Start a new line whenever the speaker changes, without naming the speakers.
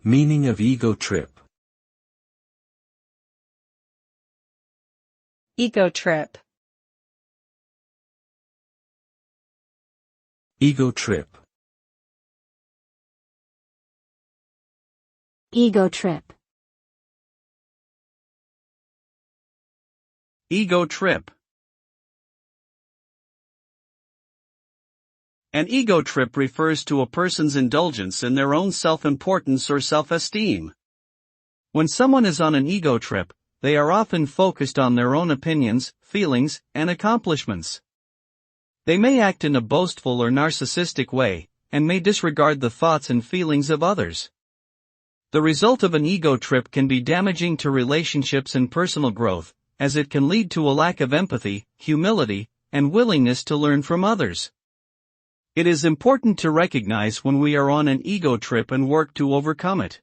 Meaning of ego trip.
Ego trip.
Ego trip.
Ego trip.
Ego trip. An ego trip refers to a person's indulgence in their own self-importance or self-esteem. When someone is on an ego trip, they are often focused on their own opinions, feelings, and accomplishments. They may act in a boastful or narcissistic way, and may disregard the thoughts and feelings of others. The result of an ego trip can be damaging to relationships and personal growth, as it can lead to a lack of empathy, humility, and willingness to learn from others. It is important to recognize when we are on an ego trip and work to overcome it.